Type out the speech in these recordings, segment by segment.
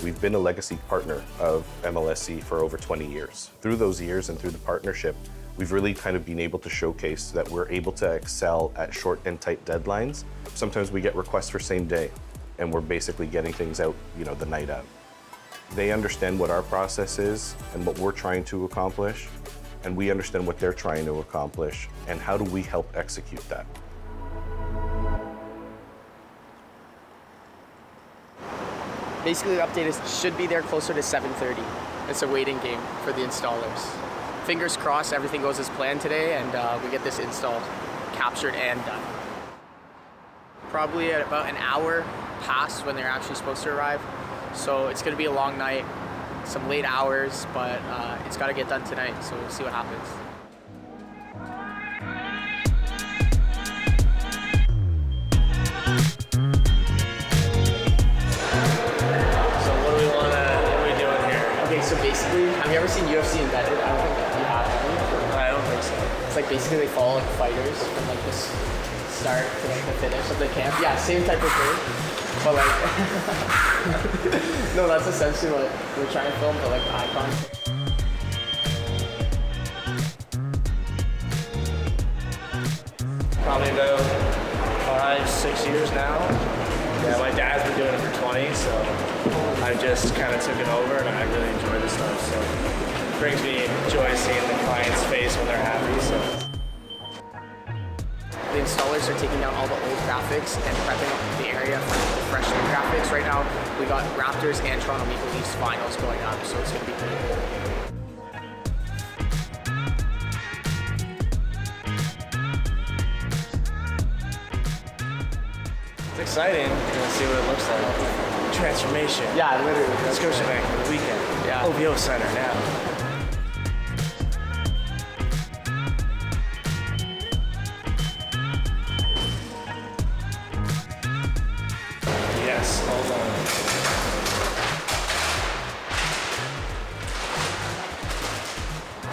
we've been a legacy partner of MLSE for over 20 years. Through those years and through the partnership, we've really kind of been able to showcase that we're able to excel at short and tight deadlines. Sometimes we get requests for same day, and we're basically getting things out, the night of. They understand what our process is and what we're trying to accomplish, and we understand what they're trying to accomplish, and how do we help execute that. Basically, the update should be there closer to 7:30. It's a waiting game for the installers. Fingers crossed everything goes as planned today and we get this installed, captured and done. Probably at about an hour past when they're actually supposed to arrive. So it's gonna be a long night, some late hours, but it's gotta get done tonight, so we'll see what happens. So basically, have you ever seen UFC Embedded? I don't think you have. I don't think so. It's like basically they follow like fighters from like this start to like the finish of the camp. Yeah, same type of thing. But like, no, that's essentially what we're trying to film, but like icon. Probably about 5-6 years now. Yeah, my dad's been doing it for 20, so I just kind of took it over and I really enjoy this stuff. So it brings me joy seeing the client's face when they're happy. So the installers are taking down all the old graphics and prepping up the area for the fresh new graphics. Right now, we got Raptors and Toronto Maple Leafs finals going up, so it's going to be pretty cool. it's exciting to see what it looks like. Transformation. Yeah, literally. Scotiabank for the weekend. Yeah. OVO Center now. Yes, all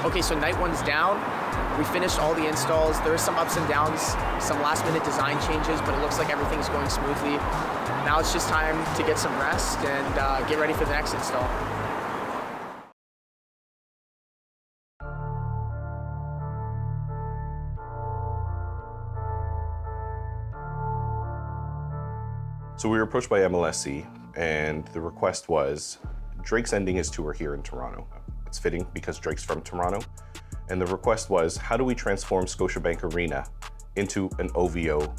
done. Okay, so night one's down. We finished all the installs. There were some ups and downs, some last minute design changes, but it looks like everything's going smoothly. Now it's just time to get some rest and get ready for the next install. So we were approached by MLSE, and the request was, Drake's ending his tour here in Toronto. It's fitting because Drake's from Toronto. And the request was, how do we transform Scotiabank Arena into an OVO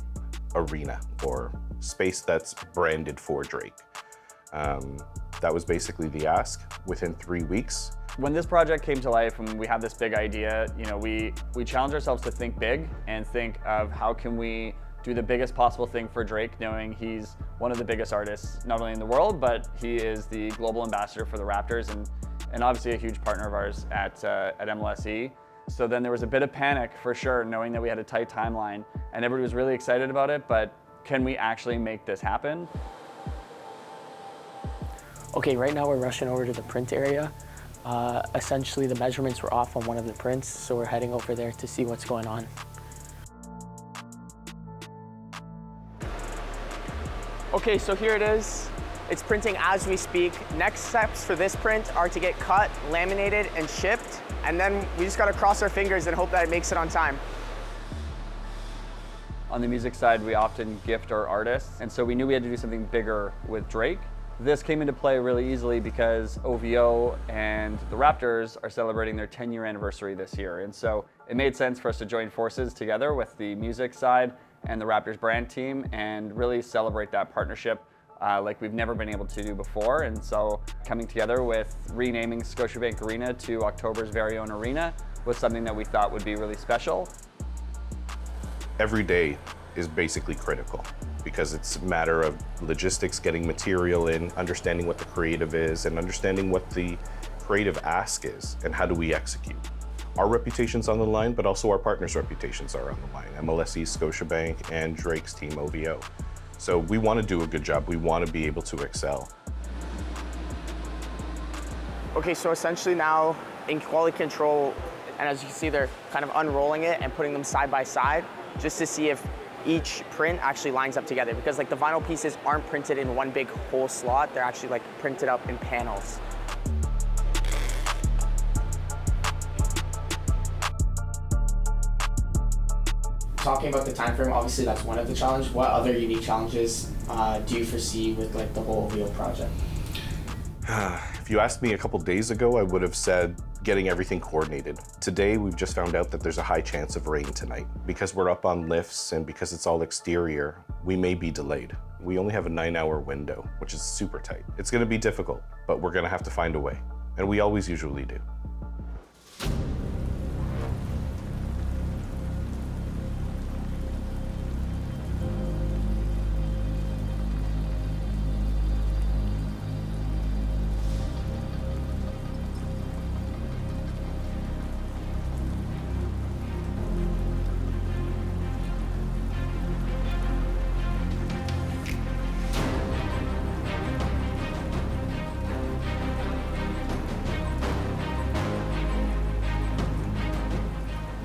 arena, or space that's branded for Drake? That was basically the ask within 3 weeks. When this project came to life and we had this big idea, we challenged ourselves to think big and think of how can we do the biggest possible thing for Drake, knowing he's one of the biggest artists, not only in the world, but he is the global ambassador for the Raptors and obviously a huge partner of ours at MLSE. So then there was a bit of panic for sure, knowing that we had a tight timeline and everybody was really excited about it, but can we actually make this happen? Okay, right now we're rushing over to the print area. Essentially the measurements were off on one of the prints, so we're heading over there to see what's going on. Okay, so here it is. It's printing as we speak. Next steps for this print are to get cut, laminated, and shipped. And then we just gotta cross our fingers and hope that it makes it on time. On the music side, we often gift our artists, and so we knew we had to do something bigger with Drake. This came into play really easily because OVO and the Raptors are celebrating their 10-year anniversary this year. And so it made sense for us to join forces together with the music side and the Raptors brand team and really celebrate that partnership like we've never been able to do before. And so coming together with renaming Scotiabank Arena to October's very own arena was something that we thought would be really special. Every day is basically critical because it's a matter of logistics, getting material in, understanding what the creative is, and understanding what the creative ask is, and how do we execute. Our reputation's on the line, but also our partners' reputations are on the line. MLSE, Scotiabank, and Drake's team, OVO. So we want to do a good job. We want to be able to excel. Okay, so essentially now in quality control, and as you can see, they're kind of unrolling it and putting them side by side just to see if each print actually lines up together, because like the vinyl pieces aren't printed in one big whole slot, they're actually like printed up in panels. Talking about the time frame, obviously that's one of the challenges. What other unique challenges do you foresee with like the whole OVO project? If you asked me a couple days ago, I would have said getting everything coordinated. Today, we've just found out that there's a high chance of rain tonight. Because we're up on lifts and because it's all exterior, we may be delayed. We only have a 9-hour window, which is super tight. It's gonna be difficult, but we're gonna have to find a way. And we always usually do.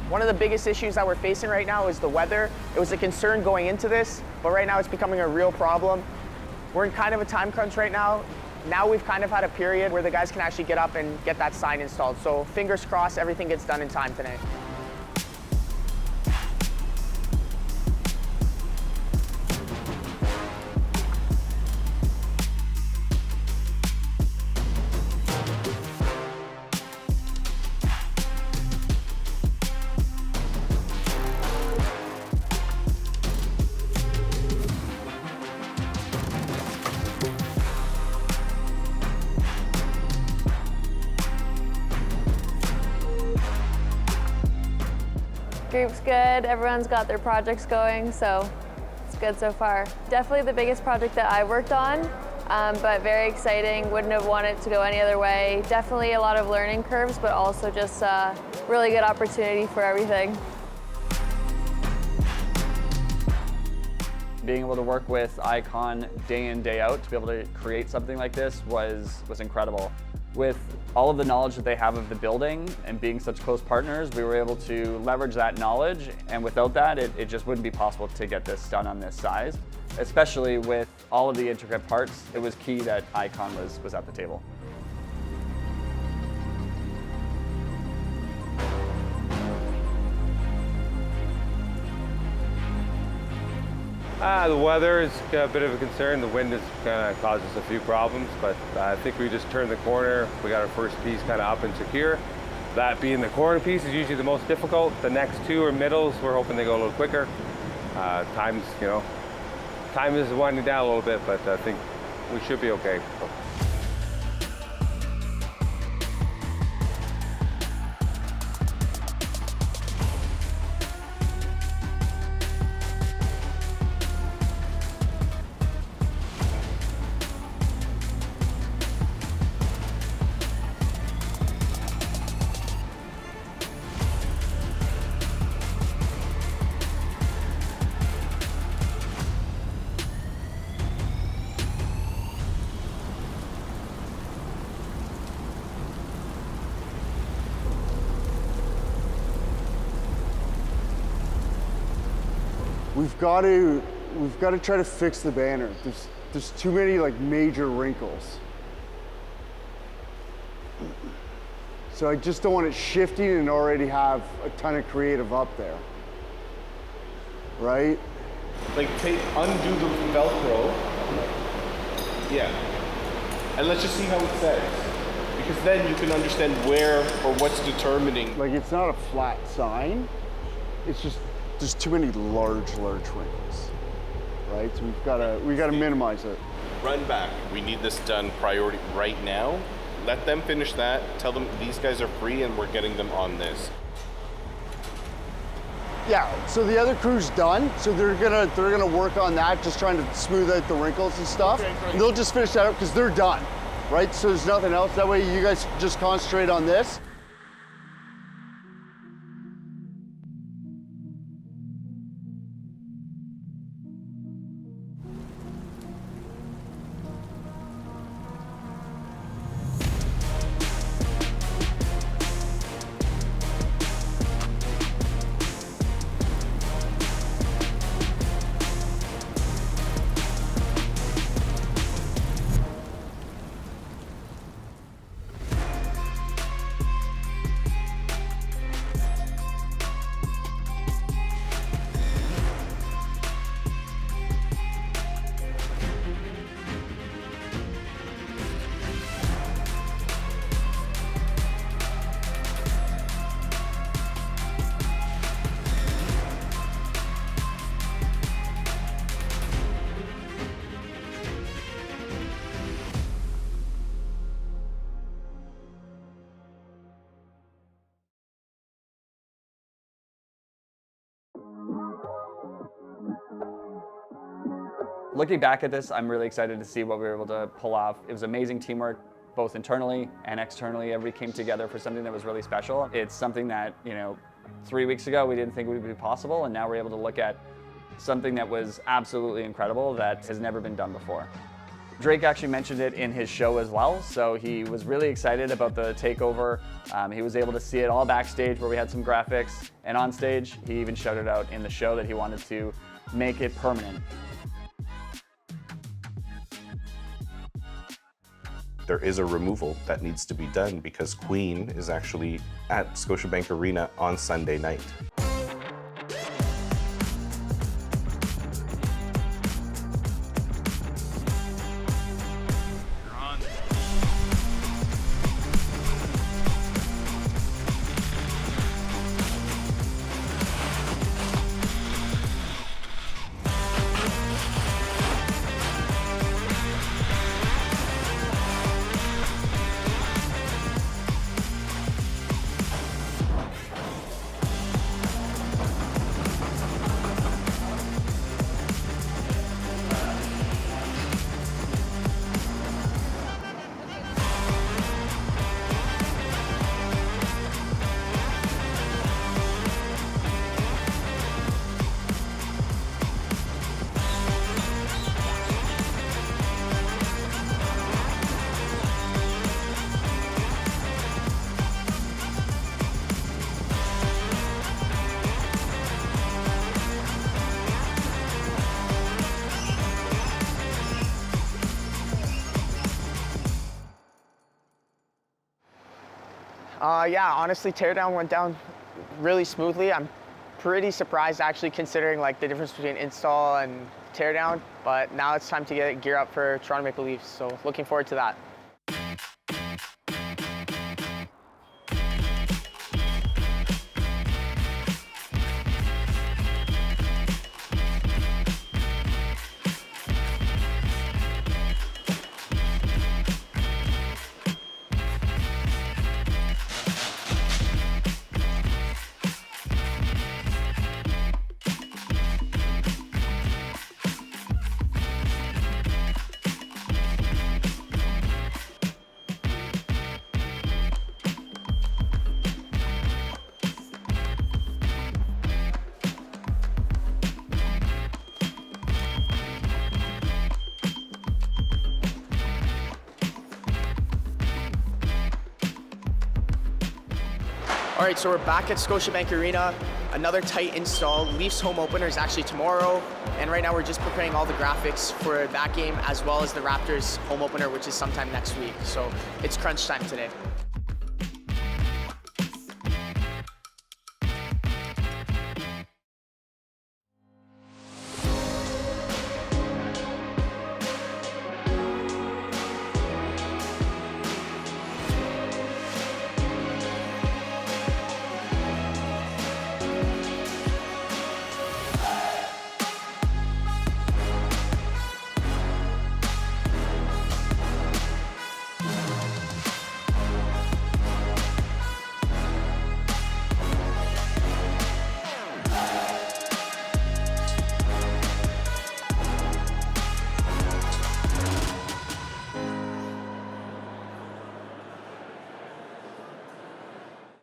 One of the biggest issues that we're facing right now is the weather. It was a concern going into this, but right now it's becoming a real problem. We're in kind of a time crunch right now. Now we've kind of had a period where the guys can actually get up and get that sign installed. So fingers crossed, everything gets done in time today. Group's good, everyone's got their projects going, so it's good so far. Definitely the biggest project that I worked on, but very exciting. Wouldn't have wanted to go any other way. Definitely a lot of learning curves, but also just a really good opportunity for everything. Being able to work with Icon day in, day out to be able to create something like this was incredible. With all of the knowledge that they have of the building and being such close partners, we were able to leverage that knowledge, and without that, it just wouldn't be possible to get this done on this size. Especially with all of the intricate parts, it was key that Icon was at the table. The weather is a bit of a concern. The wind has kind of caused us a few problems, but I think we just turned the corner. We got our first piece kind of up and secure. That being the corner piece is usually the most difficult. The next two are middles. We're hoping they go a little quicker. Time is winding down a little bit, but I think we should be okay. We've got to try to fix the banner. There's too many like major wrinkles. So I just don't want it shifting and already have a ton of creative up there. Right? Like undo the Velcro. Yeah. And let's just see how it says. Because then you can understand where or what's determining. Like it's not a flat sign. It's just there's too many large wrinkles. Right? So we gotta minimize it. Run back. We need this done priority right now. Let them finish that. Tell them these guys are free and we're getting them on this. Yeah, so the other crew's done, so they're gonna work on that, just trying to smooth out the wrinkles and stuff. And they'll just finish that up because they're done, right? So there's nothing else. That way you guys just concentrate on this. Looking back at this, I'm really excited to see what we were able to pull off. It was amazing teamwork, both internally and externally. Everybody came together for something that was really special. It's something that, 3 weeks ago we didn't think would be possible, and now we're able to look at something that was absolutely incredible that has never been done before. Drake actually mentioned it in his show as well, so he was really excited about the takeover. He was able to see it all backstage where we had some graphics, and on stage he even shouted out in the show that he wanted to make it permanent. There is a removal that needs to be done because Queen is actually at Scotiabank Arena on Sunday night. Yeah, honestly, teardown went down really smoothly. I'm pretty surprised actually considering like the difference between install and teardown, but now it's time to get gear up for Toronto Maple Leafs, so looking forward to that. All right, so we're back at Scotiabank Arena. Another tight install. Leafs home opener is actually tomorrow. And right now we're just preparing all the graphics for that game as well as the Raptors home opener, which is sometime next week. So it's crunch time today.